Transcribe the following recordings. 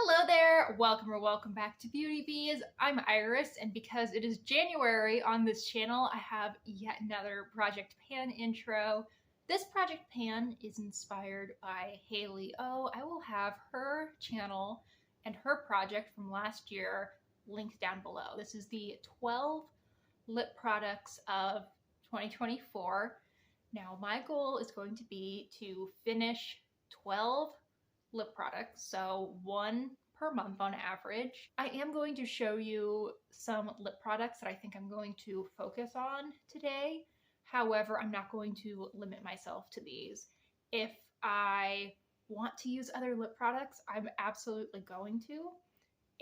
Hello there, welcome or welcome back to Beauty Bees. I'm Iris, and because it is January on this channel, I have yet another Project Pan intro. This Project Pan is inspired by Haley O. I will have her channel and her project from last year linked down below. This is the 12 lip products of 2024. Now, my goal is going to be to finish 12 lip products, so one per month on average. I am going to show you some lip products that I think I'm going to focus on today. However, I'm not going to limit myself to these. If I want to use other lip products, I'm absolutely going to.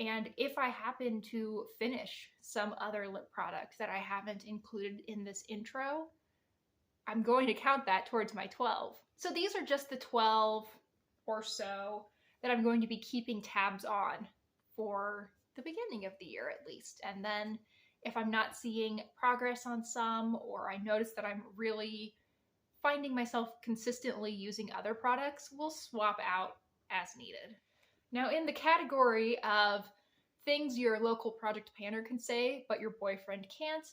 And if I happen to finish some other lip products that I haven't included in this intro, I'm going to count that towards my 12. So these are just the 12 or so that I'm going to be keeping tabs on for the beginning of the year at least. And then if I'm not seeing progress on some, or I notice that I'm really finding myself consistently using other products, we'll swap out as needed. Now, in the category of things your local project panner can say, but your boyfriend can't,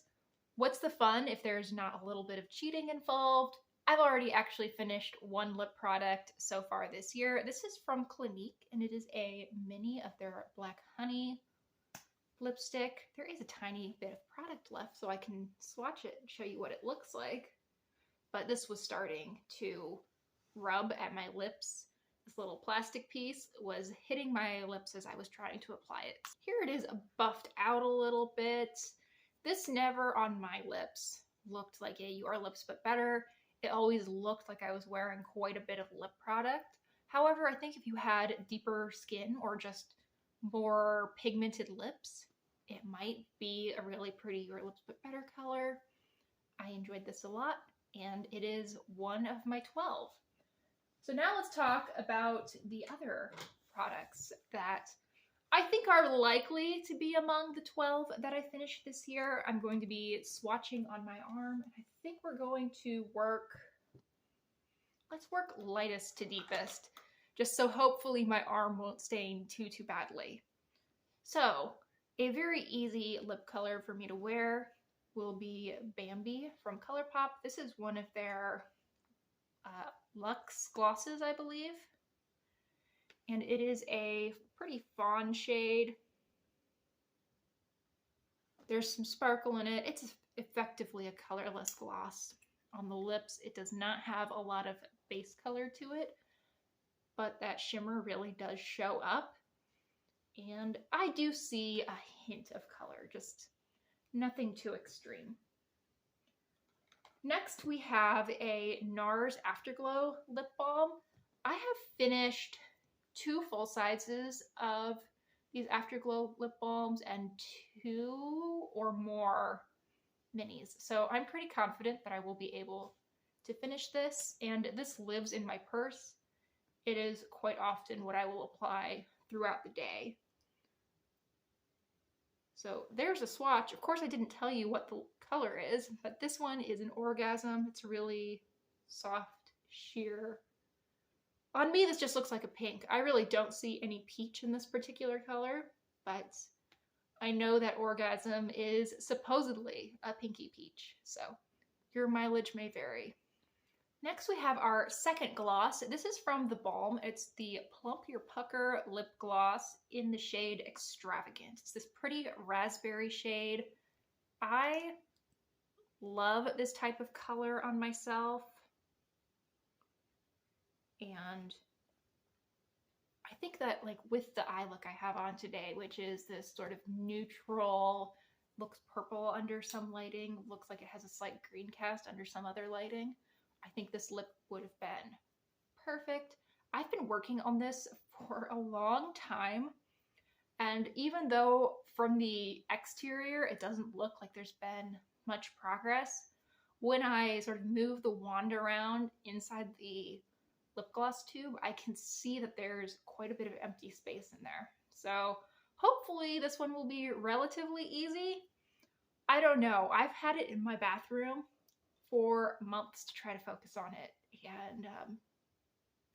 what's the fun if there's not a little bit of cheating involved? I've already actually finished one lip product so far this year. This is from Clinique, and it is a mini of their Black Honey lipstick. There is a tiny bit of product left, so I can swatch it and show you what it looks like. But this was starting to rub at my lips. This little plastic piece was hitting my lips as I was trying to apply it. Here it is buffed out a little bit. This never on my lips looked like a Your Lips But Better. It always looked like I was wearing quite a bit of lip product. However, I think if you had deeper skin or just more pigmented lips, it might be a really pretty Your Lips But Better color. I enjoyed this a lot, and it is one of my 12. So now let's talk about the other products that I think are likely to be among the 12 that I finished this year. I'm going to be swatching on my arm, and I think we're going to let's work lightest to deepest, just so hopefully my arm won't stain too badly. So, a very easy lip color for me to wear will be Bambi from ColourPop. This is one of their Luxe glosses, I believe. And it is a pretty fawn shade. There's some sparkle in it. It's effectively a colorless gloss. On the lips, it does not have a lot of base color to it, but that shimmer really does show up. And I do see a hint of color, just nothing too extreme. Next, we have a NARS Afterglow lip balm. I have finished 2 full sizes of these Afterglow lip balms and 2 or more minis. So I'm pretty confident that I will be able to finish this, and this lives in my purse. It is quite often what I will apply throughout the day. So there's a swatch. Of course, I didn't tell you what the color is, but this one is an Orgasm. It's really soft, sheer. On me, this just looks like a pink. I really don't see any peach in this particular color, but I know that Orgasm is supposedly a pinky peach, so your mileage may vary. Next, we have our second gloss. This is from The Balm. It's the Plump Your Pucker Lip Gloss in the shade Extravagant. It's this pretty raspberry shade. I love this type of color on myself. And I think that, like, with the eye look I have on today, which is this sort of neutral, looks purple under some lighting, looks like it has a slight green cast under some other lighting, I think this lip would have been perfect. I've been working on this for a long time, and even though from the exterior it doesn't look like there's been much progress, when I sort of move the wand around inside the lip gloss tube, I can see that there's quite a bit of empty space in there. So hopefully this one will be relatively easy. I don't know. I've had it in my bathroom for months to try to focus on it, and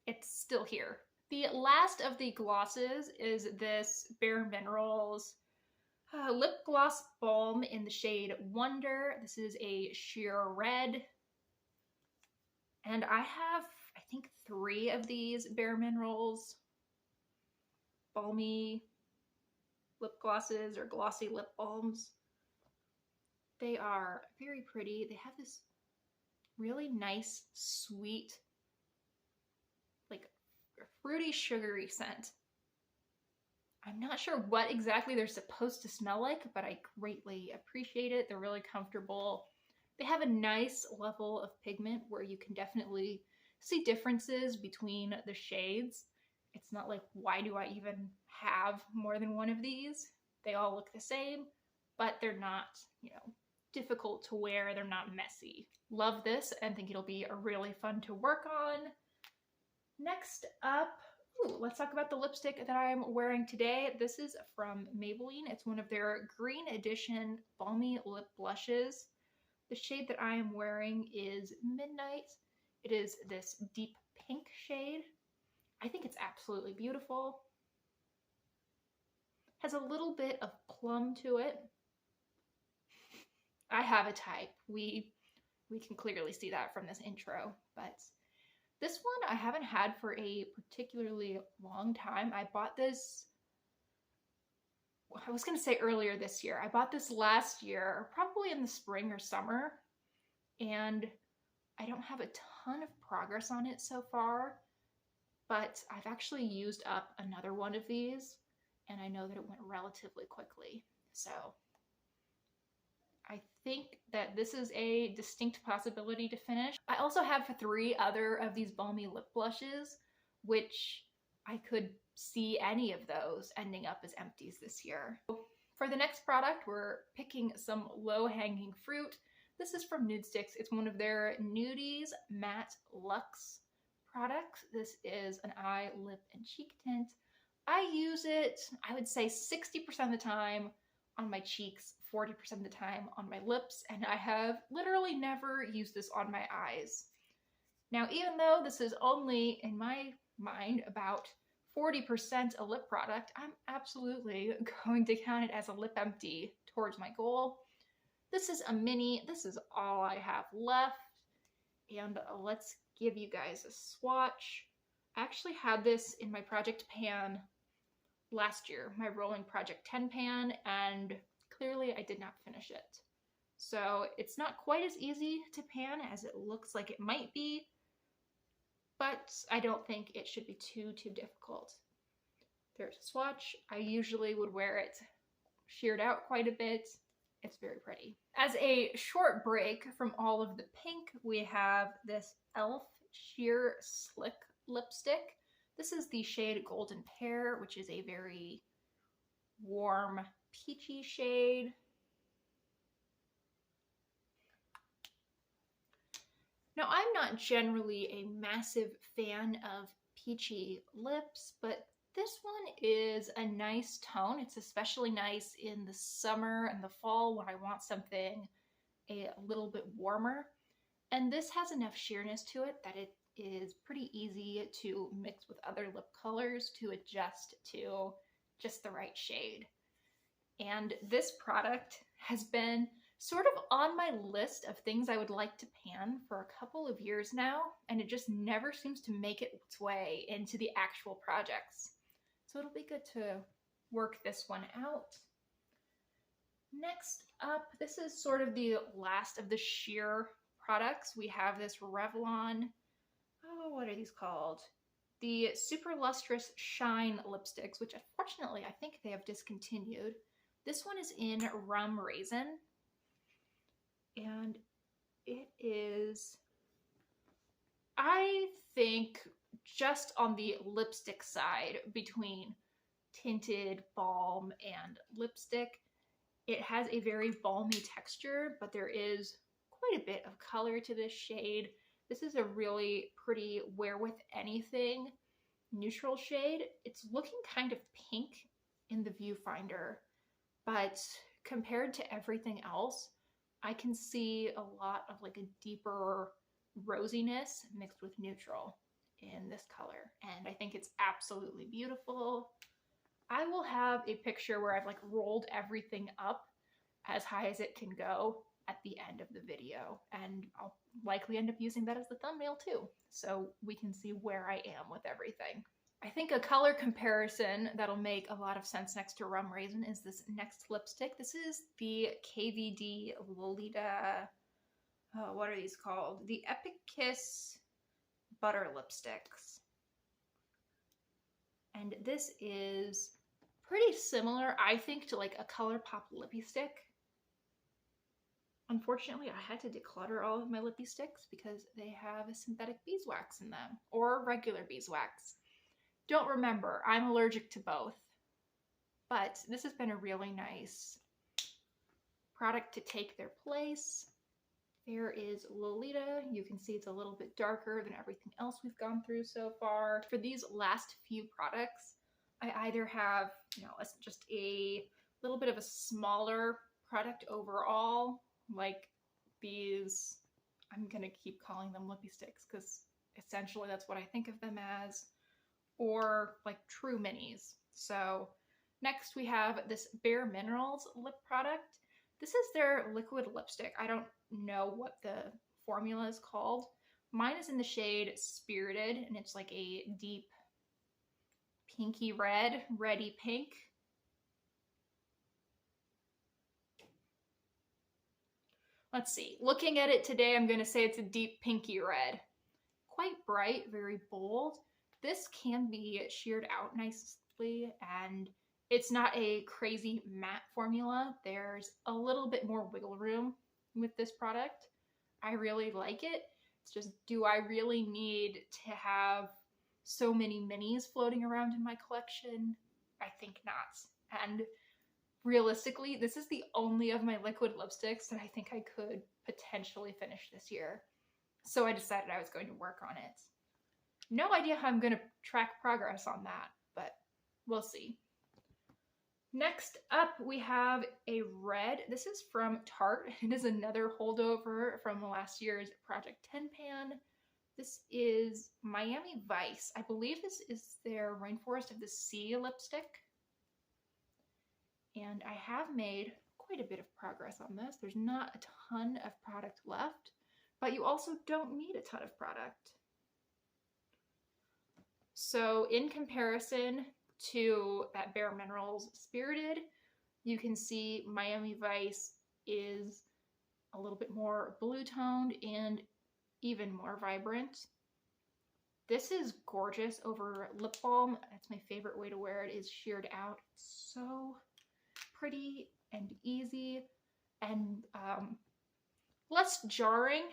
it's still here. The last of the glosses is this Bare Minerals lip gloss balm in the shade Wonder. This is a sheer red. And I have, I think, 3 of these Bare Minerals balmy lip glosses or glossy lip balms. They are very pretty. They have this really nice, sweet, like fruity, sugary scent. I'm not sure what exactly they're supposed to smell like, but I greatly appreciate it. They're really comfortable. They have a nice level of pigment where you can definitely see differences between the shades. It's not like, why do I even have more than one of these? They all look the same, but they're not, difficult to wear. They're not messy. Love this and think it'll be really fun to work on. Next up, let's talk about the lipstick that I'm wearing today. This is from Maybelline. It's one of their Green Edition Balmy Lip Blushes. The shade that I am wearing is Midnight. It is this deep pink shade. I think it's absolutely beautiful. Has a little bit of plum to it. I have a type. We can clearly see that from this intro, but this one I haven't had for a particularly long time. I bought this, I was going to say earlier this year. I bought this last year, probably in the spring or summer, and I don't have a ton of progress on it so far, but I've actually used up another one of these, and I know that it went relatively quickly. So I think that this is a distinct possibility to finish. I also have 3 other of these balmy lip blushes, which I could see any of those ending up as empties this year. For the next product, we're picking some low-hanging fruit. This is from Nudestix. It's one of their Nudies Matte Luxe products. This is an eye, lip, and cheek tint. I use it, I would say 60% of the time on my cheeks, 40% of the time on my lips, and I have literally never used this on my eyes. Now, even though this is only, in my mind, about 40% a lip product, I'm absolutely going to count it as a lip empty towards my goal. This is a mini. This is all I have left. And let's give you guys a swatch. I actually had this in my Project Pan last year, my Rolling Project 10 pan, and clearly I did not finish it. So it's not quite as easy to pan as it looks like it might be, but I don't think it should be too difficult. There's a swatch. I usually would wear it sheared out quite a bit. It's very pretty. As a short break from all of the pink, we have this e.l.f. Sheer Slick lipstick. This is the shade Golden Pear, which is a very warm, peachy shade. Now, I'm not generally a massive fan of peachy lips, but this one is a nice tone. It's especially nice in the summer and the fall when I want something a little bit warmer. And this has enough sheerness to it that it is pretty easy to mix with other lip colors to adjust to just the right shade. And this product has been sort of on my list of things I would like to pan for a couple of years now, and it just never seems to make its way into the actual projects. So it'll be good to work this one out. Next up, this is sort of the last of the sheer products. We have this Revlon, what are these called? The Super Lustrous Shine lipsticks, which unfortunately I think they have discontinued. This one is in Rum Raisin, and it is, I think, just on the lipstick side between tinted, balm, and lipstick. It has a very balmy texture, but there is quite a bit of color to this shade. This is a really pretty wear with anything neutral shade. It's looking kind of pink in the viewfinder, but compared to everything else, I can see a lot of like a deeper rosiness mixed with neutral. in this color, and I think it's absolutely beautiful. I will have a picture where I've like rolled everything up as high as it can go at the end of the video, and I'll likely end up using that as the thumbnail too, so we can see where I am with everything. I think a color comparison that'll make a lot of sense next to Rum Raisin is this next lipstick. This is the KVD Lolita, what are these called? The Epic Kiss Butter Lipsticks. And this is pretty similar, I think, to like a ColourPop lippy stick. Unfortunately, I had to declutter all of my lippy sticks because they have a synthetic beeswax in them, or regular beeswax. Don't remember, I'm allergic to both. But this has been a really nice product to take their place. There is Lolita. You can see it's a little bit darker than everything else we've gone through so far. For these last few products, I either have, just a little bit of a smaller product overall, like these, I'm gonna keep calling them lippy sticks because essentially that's what I think of them as, or like true minis. So next we have this Bare Minerals lip product. This is their liquid lipstick. I don't know what the formula is called. Mine is in the shade Spirited, and it's like a deep pinky red, reddy pink. Let's see. Looking at it today, I'm going to say it's a deep pinky red. Quite bright, very bold. This can be sheared out nicely, and it's not a crazy matte formula. There's a little bit more wiggle room with this product. I really like it. It's just, do I really need to have so many minis floating around in my collection? I think not. And realistically, this is the only of my liquid lipsticks that I think I could potentially finish this year. So I decided I was going to work on it. No idea how I'm going to track progress on that, but we'll see. Next up, we have a red. This is from Tarte. It is another holdover from last year's Project 10 pan. This is Miami Vice. I believe this is their Rainforest of the Sea lipstick. And I have made quite a bit of progress on this. There's not a ton of product left, but you also don't need a ton of product. So in comparison to that Bare Minerals Spirited, you can see Miami Vice is a little bit more blue toned and even more vibrant. This is gorgeous over lip balm. That's my favorite way to wear it, is sheared out. It's so pretty and easy, and less jarring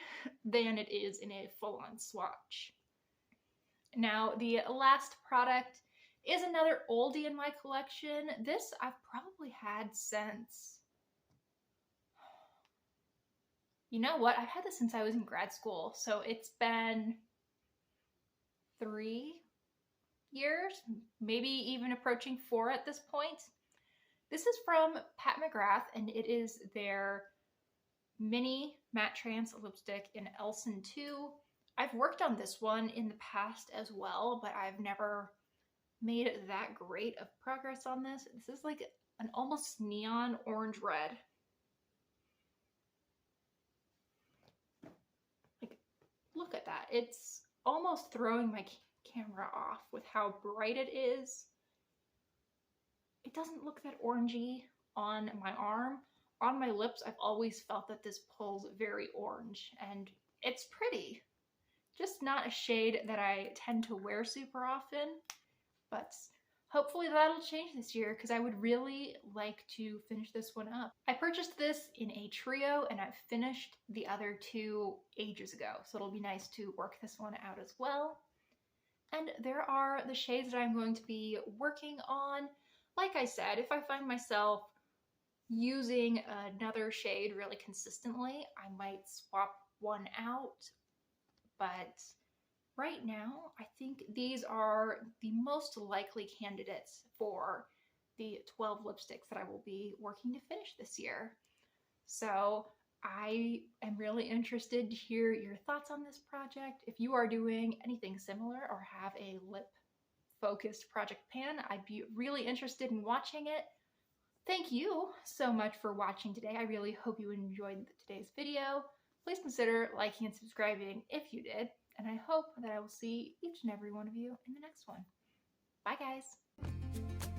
than it is in a full-on swatch. Now, the last product is another oldie in my collection. This I've probably had since, you know what, I've had this since I was in grad school, so it's been 3 years, maybe even approaching 4 at this point. This is from Pat McGrath, and it is their mini matte trance lipstick in Elson 2. I've worked on this one in the past as well, but I've never made that great of progress on this. This is like an almost neon orange red. Like, look at that. It's almost throwing my camera off with how bright it is. It doesn't look that orangey on my arm. On my lips, I've always felt that this pulls very orange, and it's pretty. Just not a shade that I tend to wear super often, but hopefully that'll change this year because I would really like to finish this one up. I purchased this in a trio, and I've finished the other 2 ages ago, so it'll be nice to work this one out as well. And there are the shades that I'm going to be working on. Like I said, if I find myself using another shade really consistently, I might swap one out. But right now, I think these are the most likely candidates for the 12 lipsticks that I will be working to finish this year. So I am really interested to hear your thoughts on this project. If you are doing anything similar or have a lip focused project pan, I'd be really interested in watching it. Thank you so much for watching today. I really hope you enjoyed today's video. Please consider liking and subscribing if you did, and I hope that I will see each and every one of you in the next one. Bye, guys.